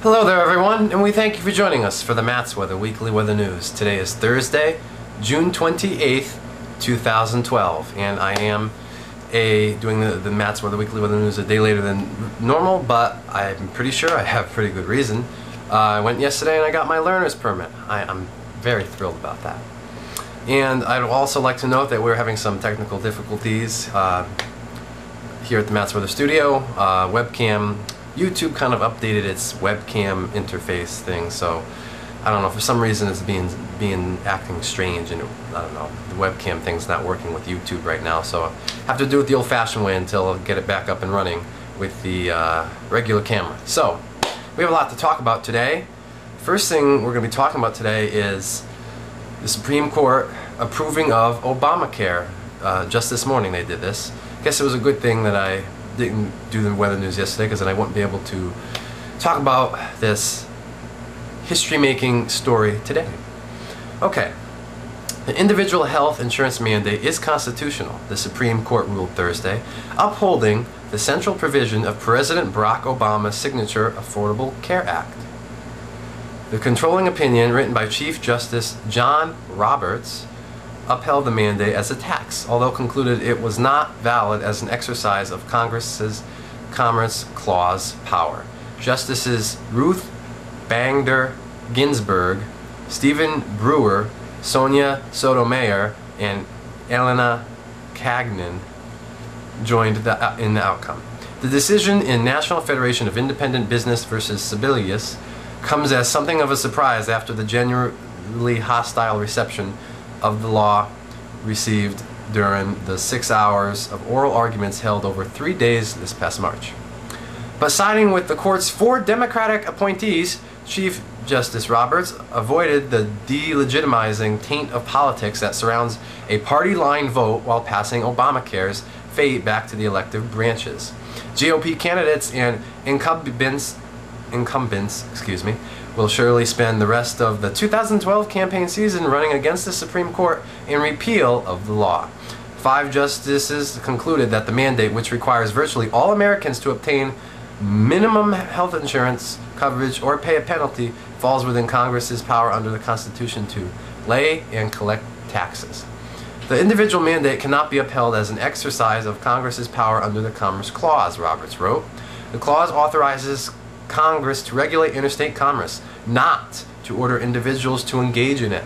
Hello there everyone, and we thank you for joining us for the Matt's Weather Weekly Weather News. Today is Thursday, June 28th, 2012, and I am doing the Matt's Weather Weekly Weather News a day later than normal, but I'm pretty sure I have pretty good reason. I went yesterday and I got my learner's permit. I'm very thrilled about that. And I'd also like to note that we're having some technical difficulties here at the Matt's Weather Studio. Webcam, YouTube kind of updated its webcam interface thing, so I don't know, for some reason it's acting strange, and I don't know, the webcam thing's not working with YouTube right now, so I have to do it the old-fashioned way until I get it back up and running with the regular camera. So we have a lot to talk about today. First thing we're going to be talking about today is the Supreme Court approving of ObamaCare. Just this morning they did this. I guess it was a good thing that I didn't do the weather news yesterday, because then I wouldn't be able to talk about this history-making story today. Okay, the individual health insurance mandate is constitutional, the Supreme Court ruled Thursday, upholding the central provision of President Barack Obama's signature Affordable Care Act. The controlling opinion, written by Chief Justice John Roberts, upheld the mandate as a tax, although concluded it was not valid as an exercise of Congress's Commerce Clause power. Justices Ruth Bader Ginsburg, Stephen Brewer, Sonia Sotomayor, and Elena Cagnin joined in the outcome. The decision in National Federation of Independent Business versus Sebelius comes as something of a surprise after the genuinely hostile reception of the law received during the 6 hours of oral arguments held over 3 days this past March. But siding with the court's 4 Democratic appointees, Chief Justice Roberts avoided the delegitimizing taint of politics that surrounds a party-line vote while passing Obamacare's fate back to the elective branches. GOP candidates and incumbents, will surely spend the rest of the 2012 campaign season running against the Supreme Court in repeal of the law. 5 justices concluded that the mandate, which requires virtually all Americans to obtain minimum health insurance coverage or pay a penalty, falls within Congress's power under the Constitution to lay and collect taxes. The individual mandate cannot be upheld as an exercise of Congress's power under the Commerce Clause, Roberts wrote. The clause authorizes Congress to regulate interstate commerce, not to order individuals to engage in it.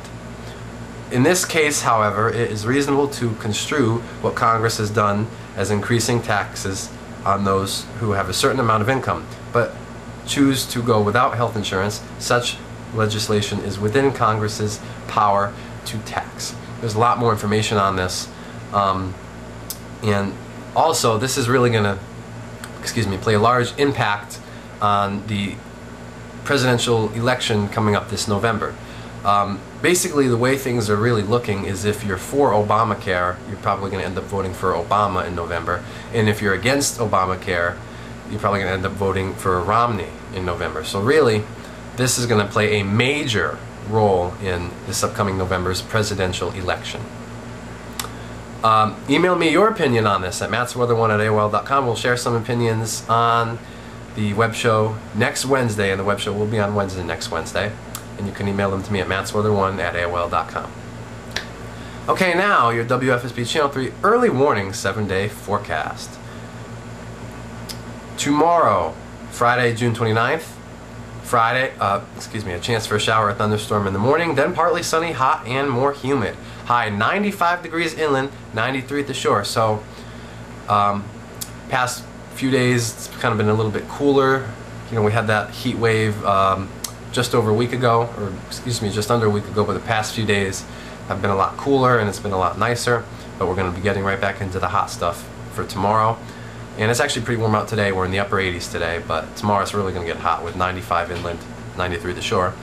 In this case, however, it is reasonable to construe what Congress has done as increasing taxes on those who have a certain amount of income, but choose to go without health insurance. Such legislation is within Congress's power to tax. There's a lot more information on this, and also this is really going to, play a large impact on the presidential election coming up this November. Basically, the way things are really looking is, if you're for Obamacare, you're probably going to end up voting for Obama in November, and if you're against Obamacare, you're probably going to end up voting for Romney in November. So really, this is going to play a major role in this upcoming November's presidential election. Email me your opinion on this at mattsweather1@aol.com. We'll share some opinions on the web show next Wednesday, and the web show will be on Wednesday next Wednesday, and you can email them to me at mattsweather1@aol.com. Okay, now your WFSB Channel 3 early warning 7-day forecast. Tomorrow, Friday, June 29th, a chance for a shower or thunderstorm in the morning, then partly sunny, hot, and more humid. High 95 degrees inland, 93 at the shore. So, past few days it's kind of been a little bit cooler. You know, we had that heat wave just over a week ago, or just under a week ago, but the past few days have been a lot cooler and it's been a lot nicer. But we're going to be getting right back into the hot stuff for tomorrow. And it's actually pretty warm out today. We're in the upper 80s today, but tomorrow it's really going to get hot with 95 inland, 93 at the shore.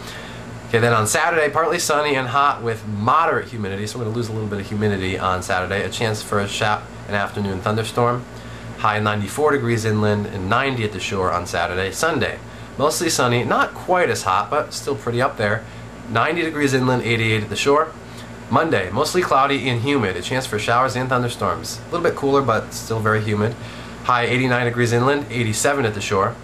Okay, then on Saturday, partly sunny and hot with moderate humidity, so we're going to lose a little bit of humidity on Saturday. A chance for an afternoon thunderstorm. High 94 degrees inland and 90 at the shore on Saturday. Sunday, mostly sunny, not quite as hot, but still pretty up there. 90 degrees inland, 88 at the shore. Monday, mostly cloudy and humid. A chance for showers and thunderstorms. A little bit cooler, but still very humid. High 89 degrees inland, 87 at the shore.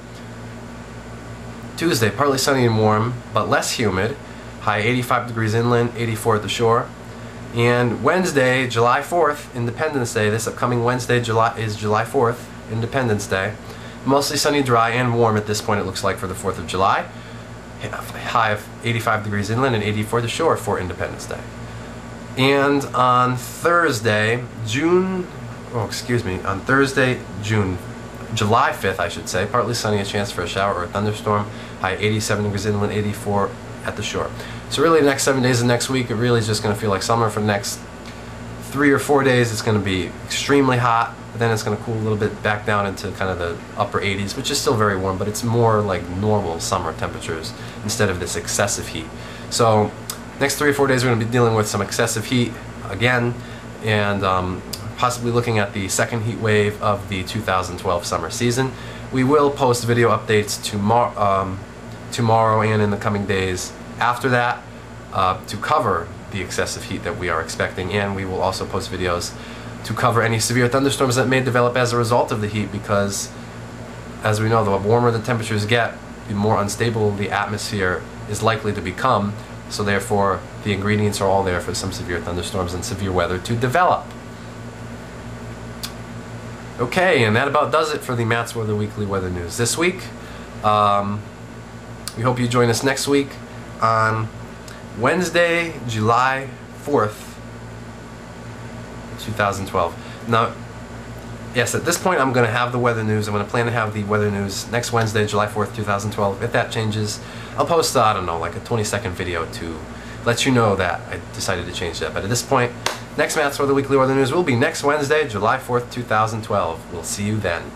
Tuesday, partly sunny and warm, but less humid. High 85 degrees inland, 84 at the shore. And Wednesday, July 4th, Independence Day. This upcoming Wednesday is July 4th, Independence Day. Mostly sunny, dry, and warm at this point, it looks like, for the 4th of July. High of 85 degrees inland and 84 at the shore for Independence Day. And on Thursday, July 5th, I should say, partly sunny, a chance for a shower or a thunderstorm. High 87 degrees inland, 84 at the shore. So really the next 7 days of next week, it really is just going to feel like summer. For the next 3 or 4 days, it's going to be extremely hot, but then it's going to cool a little bit back down into kind of the upper 80s, which is still very warm, but it's more like normal summer temperatures instead of this excessive heat. So next 3 or 4 days, we're going to be dealing with some excessive heat again, and possibly looking at the second heat wave of the 2012 summer season. We will post video updates tomorrow and in the coming days after that to cover the excessive heat that we are expecting, and we will also post videos to cover any severe thunderstorms that may develop as a result of the heat, because as we know, the warmer the temperatures get, the more unstable the atmosphere is likely to become, so therefore the ingredients are all there for some severe thunderstorms and severe weather to develop. Okay, and that about does it for the Matt's Weather Weekly Weather News this week. We hope you join us next week on Wednesday, July 4th, 2012. Now, yes, at this point I'm going to have the weather news. I'm going to plan to have the weather news next Wednesday, July 4th, 2012. If that changes, I'll post, I don't know, like a 20-second video to let you know that I decided to change that. But at this point, next Matt's Weather Weekly Weather News will be next Wednesday, July 4th, 2012. We'll see you then.